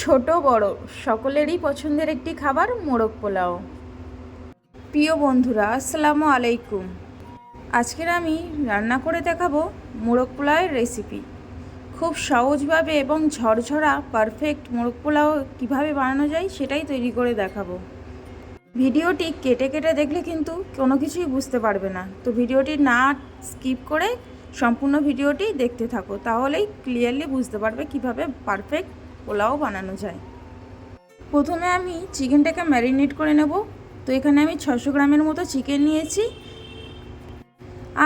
ছোট বড় সকলেরই পছন্দের একটি খাবার মোরগ পোলাও। প্রিয় বন্ধুরা, আসসালামু আলাইকুম। আজকের আমি রান্না করে দেখাবো মোরগ পোলাওয়ের রেসিপি। খুব সহজভাবে এবং ঝরঝরা পারফেক্ট মোরগ পোলাও কীভাবে বানানো যায় সেটাই তৈরি করে দেখাবো। ভিডিওটি কেটে কেটে দেখলে কিন্তু কোনো কিছুই বুঝতে পারবে না, তো ভিডিওটি না স্কিপ করে সম্পূর্ণ ভিডিওটি দেখতে থাকো, তাহলেই ক্লিয়ারলি বুঝতে পারবে কিভাবে পারফেক্ট পোলাও বানানো যায়। প্রথমে আমি চিকেনটাকে ম্যারিনেট করে নেব। তো এখানে আমি 600 গ্রামের মতো চিকেন নিয়েছি,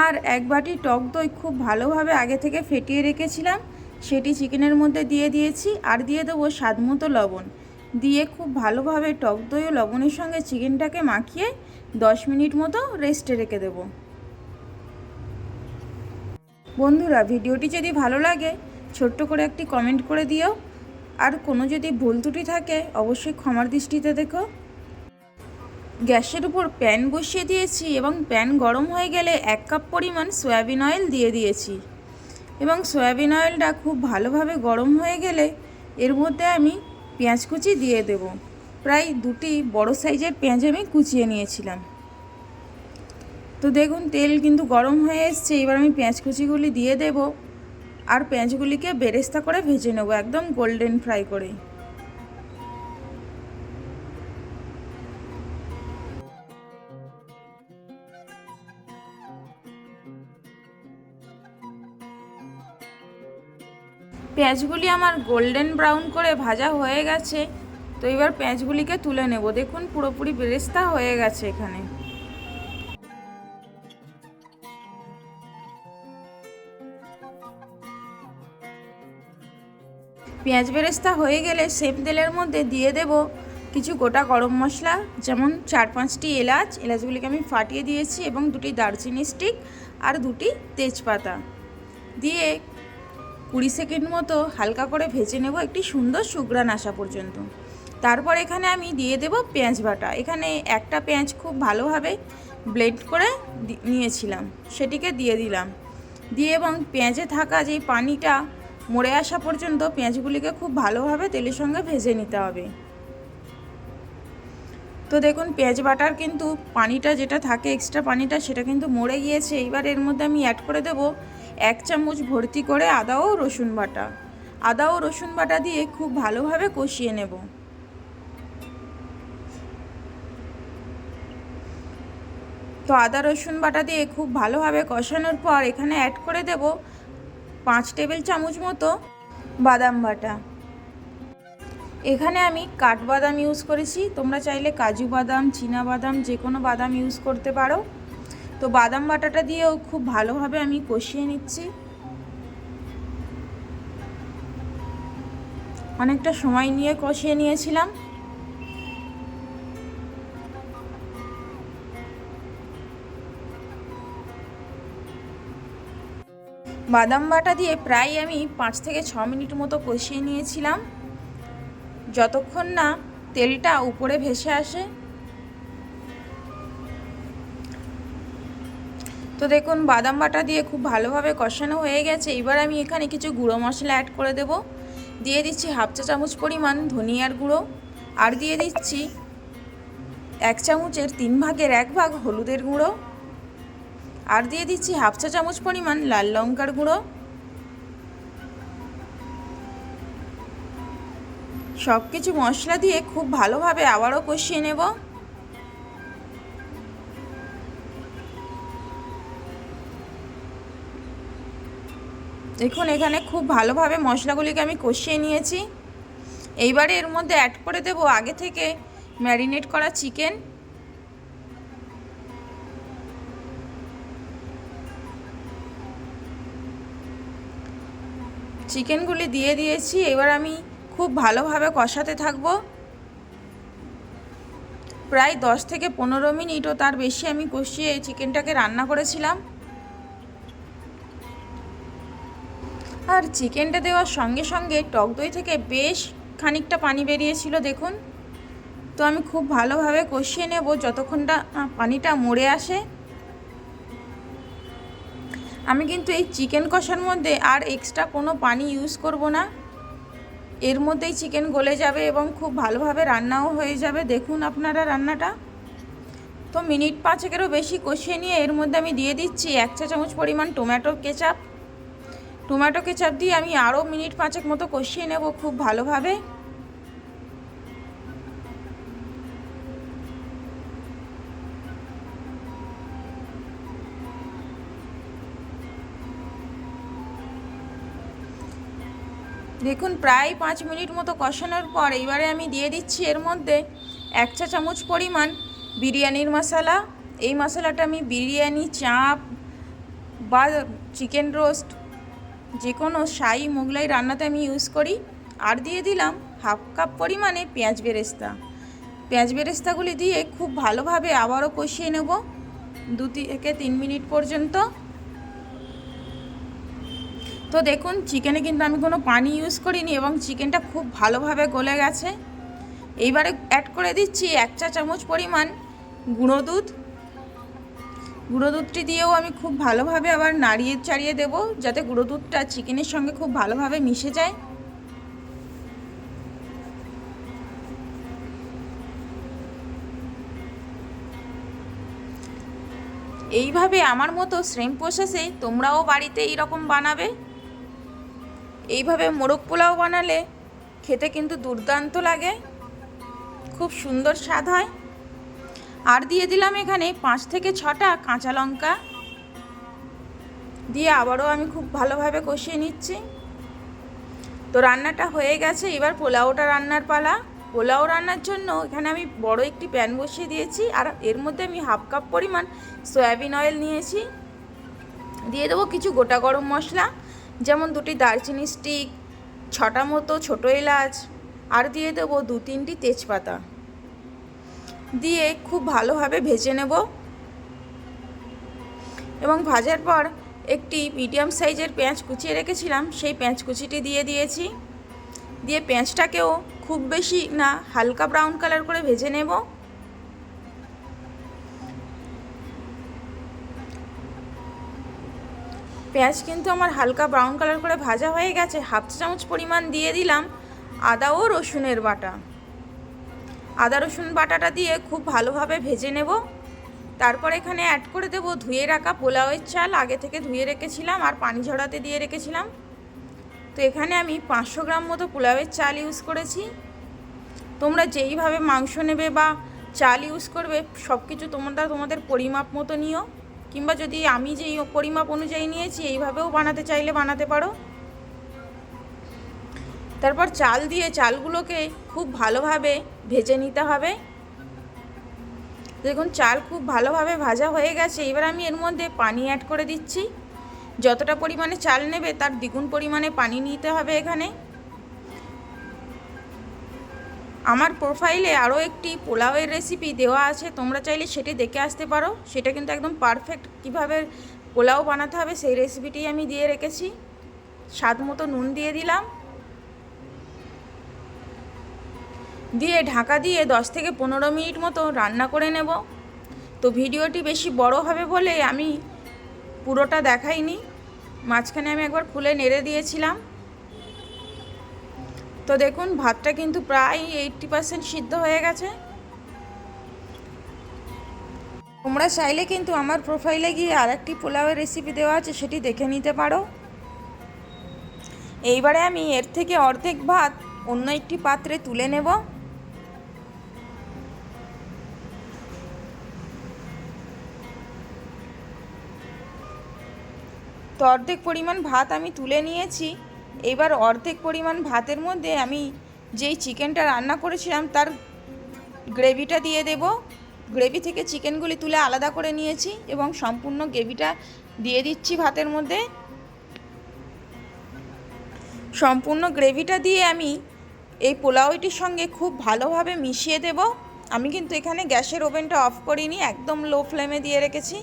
আর এক বাটি টক দই খুব ভালোভাবে আগে থেকে ফেটিয়ে রেখেছিলাম, সেটি চিকেনের মধ্যে দিয়ে দিয়েছি। আর দিয়ে দেবো স্বাদ মতো লবণ, দিয়ে খুব ভালোভাবে টক দই ও লবণের সঙ্গে চিকেনটাকে মাখিয়ে 10 মিনিট মতো রেস্টে রেখে দেব। বন্ধুরা, ভিডিওটি যদি ভালো লাগে ছোট্ট করে একটি কমেন্ট করে দিও, আর কোনো যদি ভুল ত্রুটি থাকে অবশ্যই ক্ষমার দৃষ্টিতে দেখো। গ্যাসের উপর প্যান বসিয়ে দিয়েছি এবং প্যান গরম হয়ে গেলে 1 কাপ পরিমাণ সয়াবিন অয়েল দিয়ে দিয়েছি, এবং সয়াবিন অয়েলটা খুব ভালোভাবে গরম হয়ে গেলে এর মধ্যে আমি পেঁয়াজ কুচি দিয়ে দেব। প্রায় 2টি বড় সাইজের পেঁয়াজ আমি কুচিয়ে নিয়েছিলাম। তো দেখুন তেল কিন্তু গরম হয়ে এসছে, এবার আমি পেঁয়াজ কুচিগুলি দিয়ে দেব, আর পেঁয়াজগুলিকে বেরেস্তা করে ভেজে নেব একদম গোল্ডেন ফ্রাই করে। পেঁয়াজগুলি আমার গোল্ডেন ব্রাউন করে ভাজা হয়ে গেছে। তো এবার পেঁয়াজগুলিকে তুলে নেব। দেখুন পুরোপুরি বেরেস্তা হয়ে গেছে এখানে। পেঁয়াজ বেরেস্তা হয়ে গেলে সেম তেলের মধ্যে দিয়ে দেব কিছু গোটা গরম মশলা, যেমন 4-5টি এলাচ, এলাচগুলিকে আমি ফাটিয়ে দিয়েছি, এবং 2টি দারচিনি স্টিক আর 2টি তেজপাতা দিয়ে 20 সেকেন্ড মতো হালকা করে ভেজে নেব একটি সুন্দর সুঘ্রাণ আসা পর্যন্ত। তারপর এখানে আমি দিয়ে দেব পেঁয়াজ বাটা। এখানে একটা পেঁয়াজ খুব ভালোভাবে ব্লেন্ড করে নিয়েছিলাম, সেটিকে দিয়ে দিলাম, দিয়ে এবং পেঁয়াজে থাকা যেই পানিটা মরে আসা পর্যন্ত পেঁয়াজগুলিকে খুব ভালোভাবে তেলের সঙ্গে ভেজে নিতে হবে। তো দেখুন পেঁয়াজ বাটার কিন্তু পানিটা যেটা থাকে এক্সট্রা পানিটা, সেটা কিন্তু মরে গিয়েছে। এবার এর মধ্যে আমি অ্যাড করে দেব 1 চামচ ভর্তি করে আদা ও রসুন বাটা। আদা ও রসুন বাটা দিয়ে খুব ভালোভাবে কষিয়ে নেব। তো আদা রসুন বাটা দিয়ে খুব ভালোভাবে কষানোর পর এখানে অ্যাড করে দেব 5 টেবিল চামচ মতো বাদাম বাটা। এখানে আমি কাঠবাদাম ইউজ করেছি, তোমরা চাইলে কাজু বাদাম, চীনা বাদাম, যে কোনো বাদাম ইউজ করতে পারো। তো বাদাম বাটাটা দিয়েও খুব ভালোভাবে আমি কষিয়ে নিচ্ছি। অনেকটা সময় নিয়ে কষিয়ে নিয়েছিলাম। বাদাম বাটা দিয়ে প্রায় আমি 5 থেকে 6 মিনিট মতো কষিয়ে নিয়েছিলাম, যতক্ষণ না তেলটা উপরে ভেসে আসে। তো দেখুন বাদাম বাটা দিয়ে খুব ভালোভাবে কষানো হয়ে গেছে। এবার আমি এখানে কিছু গুঁড়ো মশলা অ্যাড করে দেব। দিয়ে দিচ্ছি 1/2 চা চামচ পরিমাণ ধনিয়ার গুঁড়ো, আর দিয়ে দিচ্ছি 1 চামচের 3 ভাগের 1 ভাগ হলুদের গুঁড়ো, আর দিয়ে দিচ্ছি 1/2 চা চামচ পরিমাণ লাল লঙ্কার গুঁড়ো। সব কিছু মশলা দিয়ে খুব ভালোভাবে আবারও কষিয়ে নেব। দেখুন এখানে খুব ভালোভাবে মশলাগুলিকে আমি কষিয়ে নিয়েছি। এইবারে এর মধ্যে অ্যাড করে দেব আগে থেকে ম্যারিনেট করা চিকেন। চিকেনগুলি দিয়ে দিয়েছি। এবার আমি খুব ভালোভাবে কষাতে থাকব। প্রায় 10 থেকে 15 মিনিট ও তার বেশি আমি কষিয়ে চিকেনটাকে রান্না করেছিলাম। আর চিকেনটা দেওয়ার সঙ্গে সঙ্গে টক দই থেকে বেশ খানিকটা পানি বেরিয়েছিল দেখুন। তো আমি খুব ভালোভাবে কষিয়ে নেব যতক্ষণ না পানিটা মরে আসে। আমি কিন্তু এই চিকেন কষার মধ্যে আর এক্সট্রা কোনো পানি ইউজ করব না। এর মধ্যেই চিকেন গলে যাবে এবং খুব ভালোভাবে রান্নাও হয়ে যাবে। দেখুন আপনারা রান্নাটা। তো মিনিট 5-এরও বেশি কষিয়ে নিয়ে এর মধ্যে আমি দিয়ে দিচ্ছি 1 চা চামচ পরিমাণ টমেটো কেচাপ দিয়ে আমি আরও মিনিট 5 মতো কষিয়ে নেব খুব ভালোভাবে। দেখুন প্রায় 5 মিনিট মতো কষানোর পর এবারে আমি দিয়ে দিচ্ছি এর মধ্যে 1 চা চামচ পরিমাণ বিরিয়ানির মশলা। এই মশলাটা আমি বিরিয়ানি, চাপ বা চিকেন রোস্ট যে কোনো শাহী মোগলাই রান্নাতে আমি ইউজ করি। আর দিয়ে দিলাম 1/2 কাপ পরিমাণে পেঁয়াজ বেরেস্তাগুলি দিয়ে খুব ভালোভাবে আবারও কষিয়ে নেব 2 থেকে 3 মিনিট পর্যন্ত। তো দেখুন চিকেনে কিন্তু আমি কোনো পানি ইউজ করিনি এবং চিকেনটা খুব ভালোভাবে গলে গেছে। এইবারে অ্যাড করে দিচ্ছি 1 চা চামচ পরিমাণ গুঁড়ো দুধটি দিয়েও আমি খুব ভালোভাবে আবার নাড়িয়ে চাড়িয়ে দেব যাতে গুঁড়ো দুধটা চিকেনের সঙ্গে খুব ভালোভাবে মিশে যায়। এইভাবে আমার মতো সেম প্রসেসে তোমরাও বাড়িতে এইরকম বানাবে। এইভাবে মোরগ পোলাও বানালে খেতে কিন্তু দুর্দান্ত লাগে, খুব সুন্দর স্বাদ হয়। আর দিয়ে দিলাম এখানে 5 থেকে 6টা কাঁচা লঙ্কা দিয়ে আবারও আমি খুব ভালোভাবে কষিয়ে নিচ্ছি। তো রান্নাটা হয়ে গেছে, এবার পোলাওটা রান্নার পালা। পোলাও রান্নার জন্য এখানে আমি বড় একটি প্যান বসিয়ে দিয়েছি আর এর মধ্যে আমি 1/2 কাপ পরিমাণ সয়াবিন অয়েল নিয়েছি। দিয়ে দেবো কিছু গোটা গরম মশলা, যেমন 2টি দারচিনি স্টিক, 6টা মতো ছোটো এলাচ, আর দিয়ে দেবো 2-3টি তেজপাতা দিয়ে খুব ভালোভাবে ভেজে নেব। এবং ভাজার পর একটি মিডিয়াম সাইজের পেঁয়াজ কুচিয়ে রেখেছিলাম, সেই পেঁয়াজ কুচিটি দিয়ে দিয়েছি। দিয়ে পেঁয়াজটাকেও খুব বেশি না, হালকা ব্রাউন কালার করে ভেজে নেব। পেঁয়াজ কিন্তু আমার হালকা ব্রাউন কালার করে ভাজা হয়ে গেছে। 1/2 চা চামচ পরিমাণ দিয়ে দিলাম আদা ও রসুনের বাটা। আদা রসুন বাটাটা দিয়ে খুব ভালোভাবে ভেজে নেব। তারপর এখানে অ্যাড করে দেব ধুয়ে রাখা পোলাওয়ের চাল, আগে থেকে ধুয়ে রেখেছিলাম আর পানি ঝরাতে দিয়ে রেখেছিলাম। তো এখানে আমি 500 গ্রাম মতো পোলাওয়ের চাল ইউজ করেছি। তোমরা যেইভাবে মাংস নেবে বা চাল ইউজ করবে সব কিছু তোমাদের পরিমাপ মতো নিও, কিংবা যদি আমি যেই পরিমাপ অনুযায়ী নিয়েছি এইভাবেও বানাতে চাইলে বানাতে পারো। তারপর চাল দিয়ে চালগুলোকে খুব ভালোভাবে ভেজে নিতে হবে। দেখুন চাল খুব ভালোভাবে ভাজা হয়ে গেছে। এবার আমি এর মধ্যে পানি অ্যাড করে দিচ্ছি। যতটা পরিমাণে চাল নেবে তার দ্বিগুণ পরিমাণে পানি নিতে হবে এখানে। আমার প্রোফাইলে আরও একটি পোলাওয়ের রেসিপি দেওয়া আছে, তোমরা চাইলে সেটি দেখে আসতে পারো। সেটা কিন্তু একদম পারফেক্ট কীভাবে পোলাও বানাতে হবে সেই রেসিপিটি আমি দিয়ে রেখেছি। স্বাদ মতো নুন দিয়ে দিলাম, দিয়ে ঢাকা দিয়ে 10 থেকে 15 মিনিট মতো রান্না করে নেব। তো ভিডিওটি বেশি বড় হবে বলে আমি পুরোটা দেখাইনি, মাঝখানে আমি একবার খুলে নেড়ে দিয়েছিলাম। তো দেখুন ভাতটা কিন্তু প্রায় 80% সিদ্ধ হয়ে গেছে। তোমরা চাইলে কিন্তু আমার প্রোফাইলে গিয়ে আরেকটি পোলাওয়ের রেসিপি দেওয়া আছে, সেটি দেখে নিতে পারো। এইবারে আমি এর থেকে অর্ধেক ভাত অন্য একটি পাত্রে তুলে নেব। তো অর্ধেক পরিমাণ ভাত আমি তুলে নিয়েছি। এবার অর্ধেক পরিমাণ ভাতের মধ্যে আমি যেই চিকেনটা রান্না করেছিলাম তার গ্রেভিটা দিয়ে দেব। গ্রেভি থেকে চিকেনগুলি তুলে আলাদা করে নিয়েছি এবং সম্পূর্ণ গ্রেভিটা দিয়ে দিচ্ছি ভাতের মধ্যে। সম্পূর্ণ গ্রেভিটা দিয়ে আমি এই পোলাওটির সঙ্গে খুব ভালোভাবে মিশিয়ে দেব। আমি কিন্তু এখানে গ্যাসের ওভেনটা অফ করিনি, একদম লো ফ্লেমে দিয়ে রেখেছি।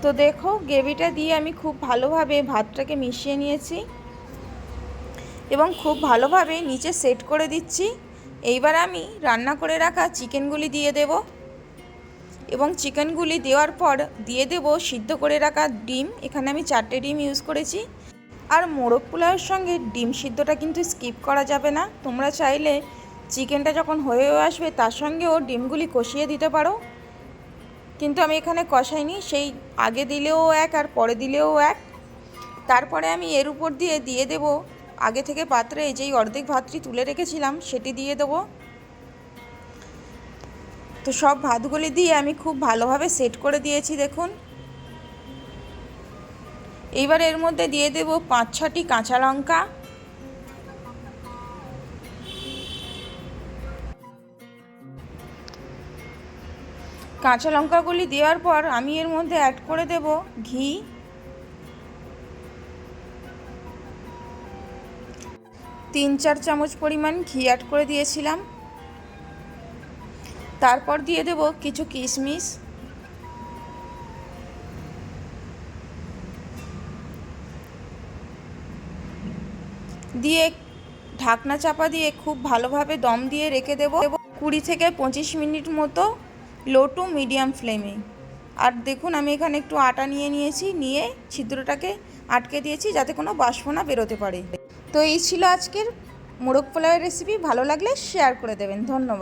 তো দেখো গ্রেভিটা দিয়ে আমি খুব ভালোভাবে ভাতটাকে মিশিয়ে নিয়েছি এবং খুব ভালোভাবে নিচে সেট করে দিচ্ছি এইবার আমি রান্না করে রাখা চিকেনগুলি দিয়ে দেব এবং চিকেনগুলি দেওয়ার পর দিয়ে দেব সিদ্ধ করে রাখা ডিম। এখানে আমি 4টে ডিম ইউজ করেছি। আর মোরগ পোলাওয়ের সঙ্গে ডিম সিদ্ধটা কিন্তু স্কিপ করা যাবে না। তোমরা চাইলে চিকেনটা যখন হয়েও আসবে তার সঙ্গেও ডিমগুলি কষিয়ে দিতে পারো, কিন্তু আমি এখানে কষাইনি। সেই আগে দিলেও এক আর পরে দিলেও এক। তারপরে আমি এর উপর দিয়ে দেব আগে থেকে পাত্রে যেই অর্ধেক ভাতটি তুলে রেখেছিলাম সেটি দিয়ে দেবো। তো সব ভাতগুলি দিয়ে আমি খুব ভালোভাবে সেট করে দিয়েছি দেখুন। এইবার এর মধ্যে দিয়ে দেব 5-6টি কাঁচা লঙ্কা, কাঁচা লঙ্কাগুলি দেওয়ার পর আমি এর মধ্যে অ্যাড করে দেব ঘি, 3-4 চামচ পরিমাণ ঘি অ্যাড করে দিয়েছিলাম। তারপর দিয়ে দেব কিছু কিশমিশ, দিয়ে ঢাকনা চাপা দিয়ে খুব ভালোভাবে দম দিয়ে রেখে দেব 20 থেকে 25 মিনিট মতো লো টু মিডিয়াম ফ্লেমে। আর দেখুন আমি এখানে একটু আটা নিয়েছি, নিয়ে ছিদ্রটাকে আটকে দিয়েছি যাতে কোনো বাষ্প না বেরোতে পারে। তো এই ছিল আজকের মোরগ পোলাওয়ের রেসিপি। ভালো লাগলে শেয়ার করে দেবেন। ধন্যবাদ।